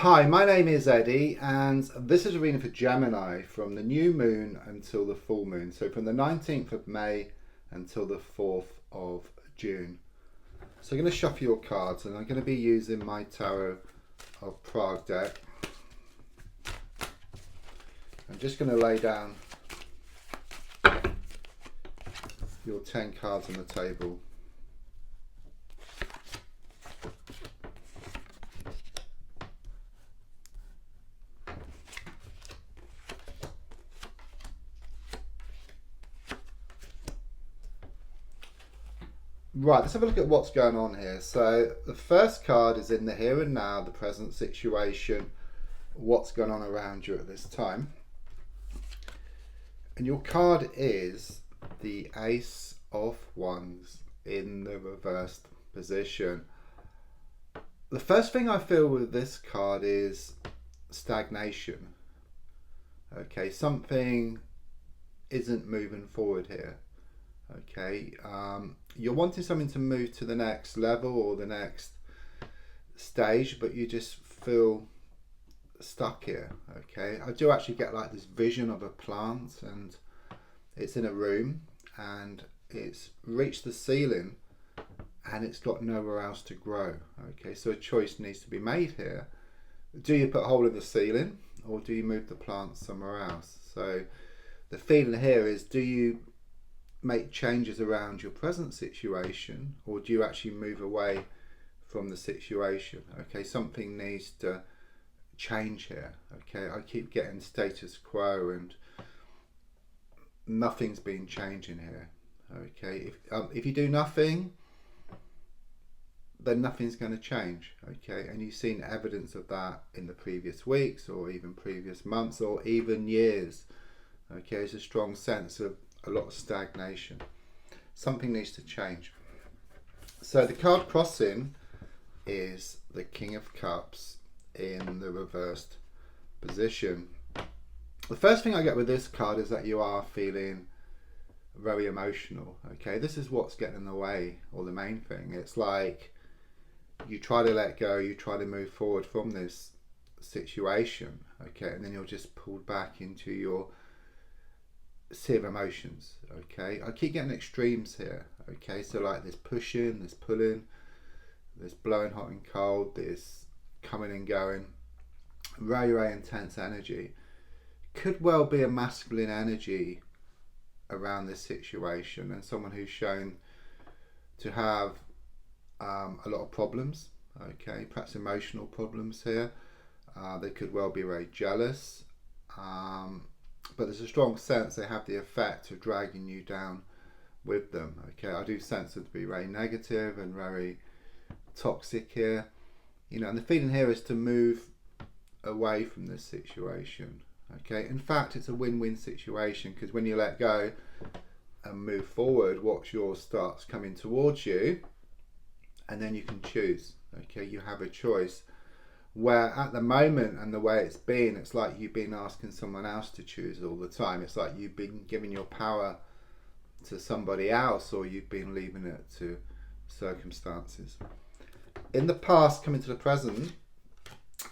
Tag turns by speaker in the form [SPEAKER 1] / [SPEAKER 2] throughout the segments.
[SPEAKER 1] Hi, my name is Eddie, and this is a reading for Gemini from the new moon until the full moon. So from the 19th of May until the 4th of June. So I'm going to shuffle your cards, and I'm going to be using my Tarot of Prague deck. I'm just going to lay down your 10 cards on the table. Right, let's have a look at what's going on here. So the first card is in the here and now, the present situation, what's going on around you at this time. And your card is the Ace of Wands in the reversed position. The first thing I feel with this card is stagnation. Okay, something isn't moving forward here. Okay, you're wanting something to move to the next level or the next stage, but you just feel stuck here. Okay, I do actually get like this vision of a plant, and it's in a room and it's reached the ceiling and it's got nowhere else to grow. Okay, so a choice needs to be made here. Do you put a hole in the ceiling, or do you move the plant somewhere else? So the feeling here is, do you make changes around your present situation, or do you actually move away from the situation? Okay, something needs to change here. Okay, I keep getting status quo and nothing's been changing here. Okay, if you do nothing, then nothing's going to change. Okay, and you've seen evidence of that in the previous weeks, or even previous months, or even years. Okay, there's a strong sense of a lot of stagnation. Something needs to change. So the card crossing is the King of Cups in the reversed position. The first thing I get with this card is that you are feeling very emotional. Okay, this is what's getting in the way, or the main thing. It's like you try to let go, you try to move forward from this situation, okay, and then you're just pulled back into your sea of emotions. Okay, I keep getting extremes here. Okay, so like this pushing, this pulling, this blowing hot and cold, this coming and going, very intense energy. Could well be a masculine energy around this situation, and someone who's shown to have a lot of problems. Okay, perhaps emotional problems here. They could well be very jealous, but there's a strong sense they have the effect of dragging you down with them. Okay, I do sense it to be very negative and very toxic here. You know, and the feeling here is to move away from this situation. Okay, in fact, it's a win-win situation, because when you let go and move forward, what's yours starts coming towards you, and then you can choose. Okay, you have a choice. Where at the moment, and the way it's been, it's like you've been asking someone else to choose all the time. It's like you've been giving your power to somebody else, or you've been leaving it to circumstances. In the past, coming to the present,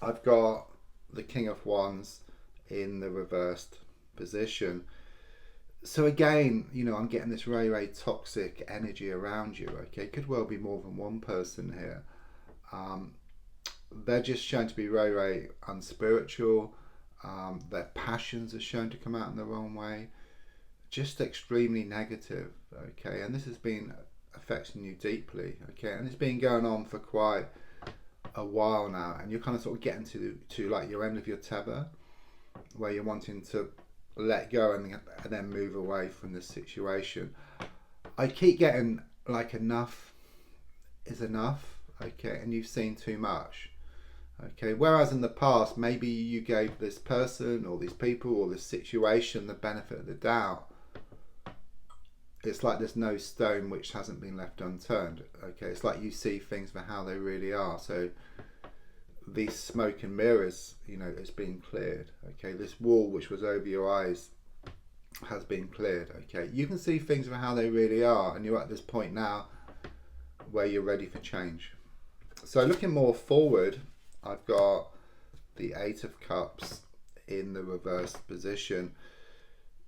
[SPEAKER 1] I've got the King of Wands in the reversed position. So again, you know, I'm getting this very toxic energy around you. Okay, could well be more than one person here. They're just shown to be very unspiritual. Their passions are shown to come out in the wrong way. Just extremely negative. Okay, and this has been affecting you deeply. Okay, and it's been going on for quite a while now, and you're kind of sort of getting to like your end of your tether, where you're wanting to let go and then move away from this situation. I keep getting like enough is enough. Okay, and you've seen too much. Okay, whereas in the past, maybe you gave this person or these people or this situation the benefit of the doubt. It's like there's no stone which hasn't been left unturned. Okay, it's like you see things for how they really are. So these smoke and mirrors, you know, it's been cleared. Okay, this wall which was over your eyes has been cleared. Okay, you can see things for how they really are, and you're at this point now where you're ready for change. So looking more forward, I've got the Eight of Cups in the reversed position.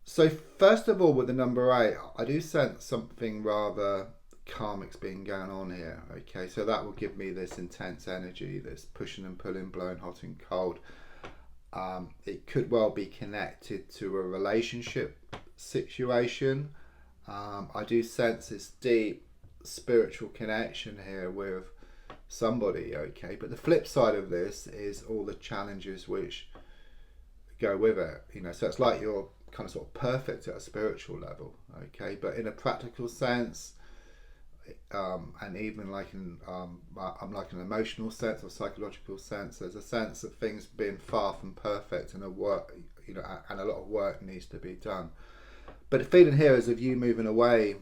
[SPEAKER 1] So first of all, with the number 8, I do sense something rather karmic's been going on here. Okay, so that will give me this intense energy, this pushing and pulling, blowing hot and cold. It could well be connected to a relationship situation. I do sense this deep spiritual connection here with somebody. Okay, but the flip side of this is all the challenges which go with it. You know, so it's like you're kind of sort of perfect at a spiritual level. Okay, but in a practical sense, and even like in like an emotional sense or psychological sense, there's a sense of things being far from perfect, and a work, you know, and a lot of work needs to be done. But the feeling here is of you moving away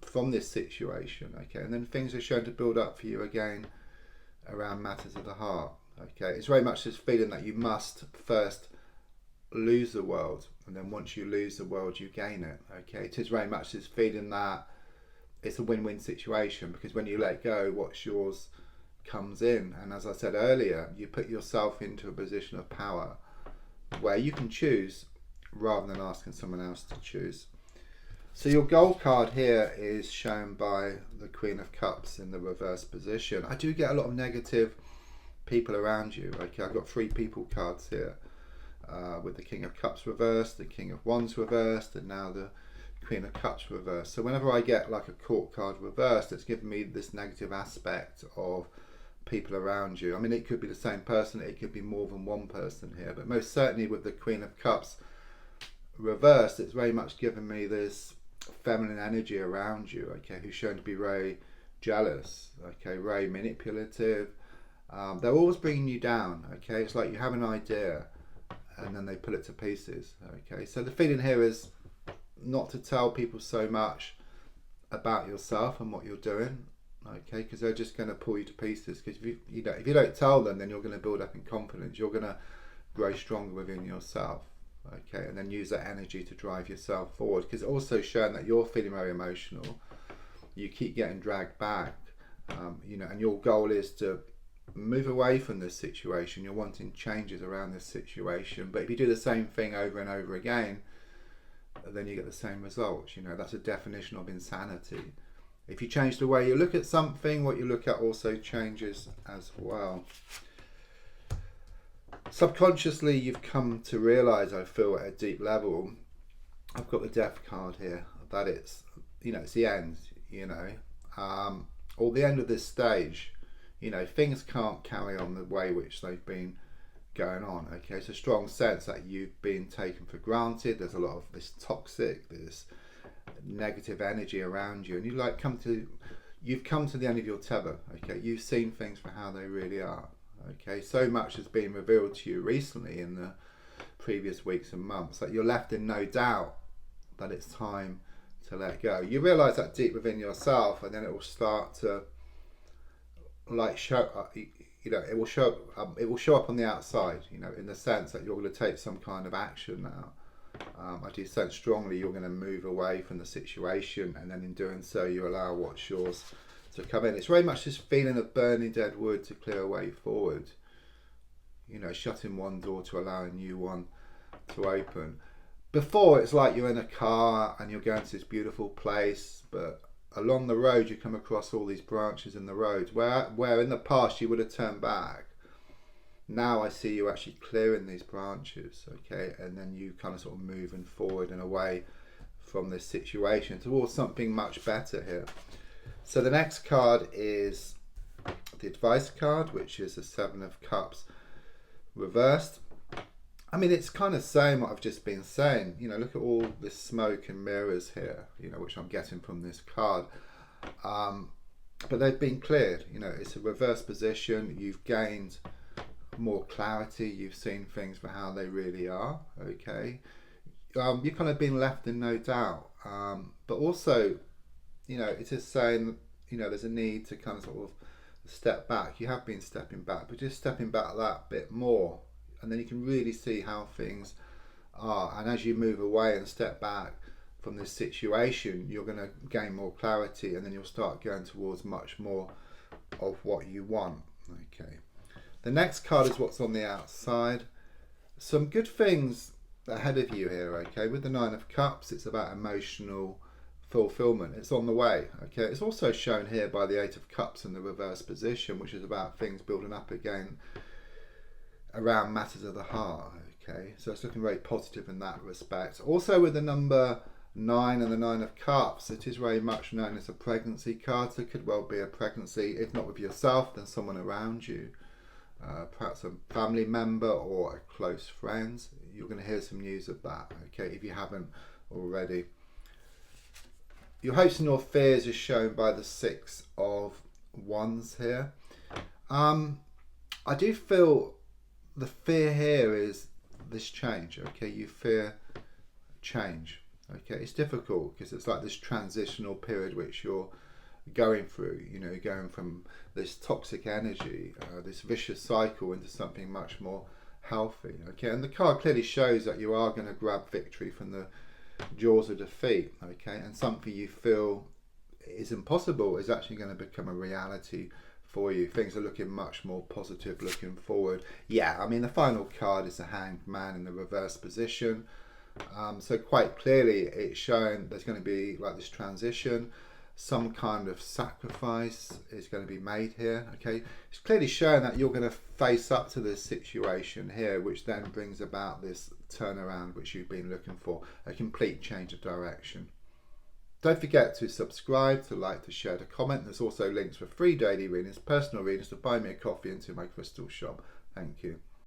[SPEAKER 1] from this situation. Okay, and then things are shown to build up for you again around matters of the heart. Okay, it's very much this feeling that you must first lose the world, and then once you lose the world, you gain it. Okay, it is very much this feeling that it's a win-win situation, because when you let go, what's yours comes in. And as I said earlier, you put yourself into a position of power where you can choose rather than asking someone else to choose. So your goal card here is shown by the Queen of Cups in the reverse position. I do get a lot of negative people around you. Okay, I've got 3 people cards here, with the King of Cups reversed, the King of Wands reversed, and now the Queen of Cups reversed. So whenever I get like a court card reversed, it's giving me this negative aspect of people around you. I mean, it could be the same person, it could be more than one person here, but most certainly with the Queen of Cups reversed, it's very much giving me this feminine energy around you, okay, who's shown to be very jealous, okay, very manipulative. They're always bringing you down. Okay, it's like you have an idea and then they pull it to pieces. Okay, so the feeling here is not to tell people so much about yourself and what you're doing, okay, because they're just going to pull you to pieces. Because if you don't tell them, then you're going to build up in confidence, you're going to grow stronger within yourself, okay, and then use that energy to drive yourself forward. Because it's also shown that you're feeling very emotional, you keep getting dragged back, you know, and your goal is to move away from this situation. You're wanting changes around this situation, but if you do the same thing over and over again, then you get the same results. You know, that's a definition of insanity. If you change the way you look at something, what you look at also changes as well. Subconsciously, you've come to realize, I feel at a deep level, I've got the Death card here, that it's, you know, it's the end, you know, or the end of this stage. You know, things can't carry on the way which they've been going on. Okay, it's a strong sense that you've been taken for granted. There's a lot of this toxic, this negative energy around you, and you've come to the end of your tether. Okay, you've seen things for how they really are. Okay, so much has been revealed to you recently in the previous weeks and months that you're left in no doubt that it's time to let go. You realize that deep within yourself, and then it will start to like show, you know, it will show up on the outside, you know, in the sense that you're going to take some kind of action now. I do sense strongly you're going to move away from the situation, and then in doing so you allow what's yours to come in. It's very much this feeling of burning dead wood to clear a way forward, you know, shutting one door to allow a new one to open. Before, it's like you're in a car and you're going to this beautiful place, but along the road you come across all these branches in the road where in the past you would have turned back. Now I see you actually clearing these branches, okay, and then you kind of sort of moving forward and away from this situation towards something much better here. So the next card is the Advice card, which is the 7 of Cups reversed. I mean, it's kind of saying what I've just been saying. You know, look at all this smoke and mirrors here, you know, which I'm getting from this card. But they've been cleared. You know, it's a reverse position. You've gained more clarity. You've seen things for how they really are, okay? You've kind of been left in no doubt. But also, you know, it is saying, you know, there's a need to kind of sort of step back. You have been stepping back, but just stepping back that bit more. And then you can really see how things are. And as you move away and step back from this situation, you're going to gain more clarity, and then you'll start going towards much more of what you want. Okay. The next card is what's on the outside. Some good things ahead of you here, okay? With the Nine of Cups, it's about emotional fulfillment. It's on the way, okay? It's also shown here by the Eight of Cups in the reverse position, which is about things building up again around matters of the heart, okay? So it's looking very positive in that respect. Also with the number 9 and the Nine of Cups, it is very much known as a pregnancy card. So it could well be a pregnancy, if not with yourself, then someone around you. Perhaps a family member or a close friend. You're going to hear some news of that, okay, if you haven't already. Your hopes and your fears is shown by the Six of Wands here. I do feel the fear here is this change, okay? You fear change, okay? It's difficult because it's like this transitional period which you're going through, you know, going from this toxic energy, this vicious cycle into something much more healthy, okay? And the card clearly shows that you are going to grab victory from the jaws of defeat, okay? And something you feel is impossible is actually going to become a reality for you. Things are looking much more positive looking forward. Yeah, I mean, the final card is the Hanged Man in the reverse position. So quite clearly it's showing there's going to be like this transition. Some kind of sacrifice is going to be made here, okay? It's clearly showing that you're going to face up to this situation here, which then brings about this turnaround which you've been looking for, a complete change of direction. Don't forget to subscribe, to like, to share, to comment. There's also links for free daily readings, personal readings, to buy me a coffee, into my crystal shop. Thank you.